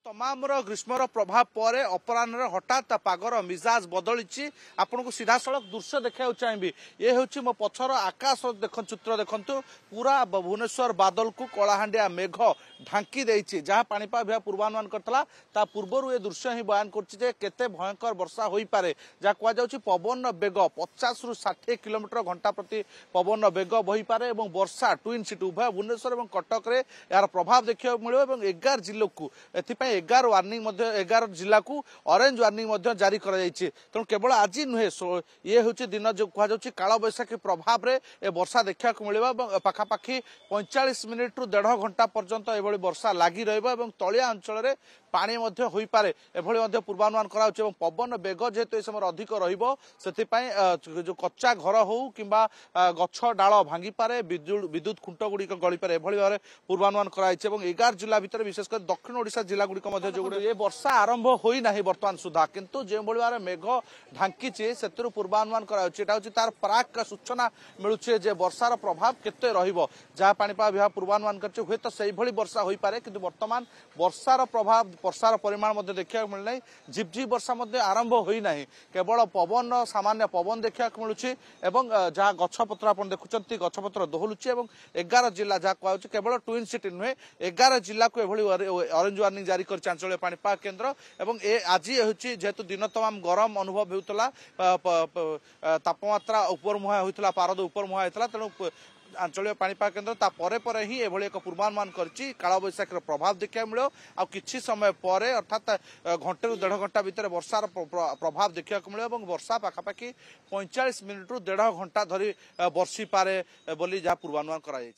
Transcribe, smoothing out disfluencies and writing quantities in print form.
तमामर ग्रीष्मर प्रभाव पर अपराह हठात पागर मिजाज बदली आपन को सीधा सड़क दृश्य देखा चाहिए। ये हूँ मो पछर आकाश चित्र देखु पूरा भुवनेश्वर बादल को कलाहांडिया मेघ ढांकी देछि जहाँ पाणीपाग विभाग पूर्वानुमान करता पूर्वर ये दृश्य ही बयान करते भयंकर वर्षा हो पारे जहाँ कहुच्छी पवन बेग 50 रु 60 किलोमीटर घंटा प्रति पवन बेग बही पारे और वर्षा ट्विन सिटी उभय भुवनेश्वर और कटक में यार प्रभाव देखा मिले 11 जिले को एपाई 11 वार्निंग 11 जिला को ऑरेंज वार्निंग जारी कर तेणु केवल आज नुहे ये हूँ दिन जो कहुच्छी काल बैशाखी प्रभाव में ए वर्षा देखा मिले पाखापाखि 45 मिनिट रु 1.5 घंटा पर्यंत एभली वर्षा लगी तलिया अंचल में पानी हो पारे एभली पूर्वानुमान कर पवन बेग जेहेतु ये समय अधिक रही जो कच्चा घर हो कि गछ डाल भांगी पारे विद्युत खुंट गुड़िक गली पारे एभली भाव पूर्वानुमान कर 11 जिला भितर विशेषकर दक्षिण ओडिशा जिला गुड़िक ये वर्षा आरंभ होना बर्तमान सुधा किंतु जो भाव मेघ ढांकी से पूर्वानुमान कर तार प्राक सूचना मिलूचे जे वर्षार प्रभाव केते रहिबो जहाँ पाणीपाग विभाग पूर्वानुमान कर हुए तो से वर्षा हो पारे किंतु वर्तमान वर्षार प्रभाव वर्षार परिमाण देखा मिलना झिपझिप वर्षा आरंभ होना केवल पवन सामान्य पवन देखा मिलूँ जहाँ गछपत्र आप देखुं गछपत्र दोहलुची 11 जिला जहाँ कहुच्छे केवल ट्विन सिटी नुहे 11 जिला को ऑरेंज वार्निंग जारी कर आंचल पाणीपाग केन्द्र आज हूँ जेहेतु दिन तमाम गरम अनुभव होता तापमात्रा उपर मुहां होता पारद उपर मुहां होता तेणु आंचलिक पाणीपाग केन्द्र परे ही एभली एक पूर्वानुमान करछि काल बैशाखी प्रभाव देखा मिले आ किछि समय पर अर्थात घंटे रु 1.5 घंटा भितर वर्षार प्रभाव देखा मिले वर्षा पाखापाखि 45 मिनिट रु 1.5 घंटा धरी बर्षि पारे बोली जहाँ पूर्वानुमान कर।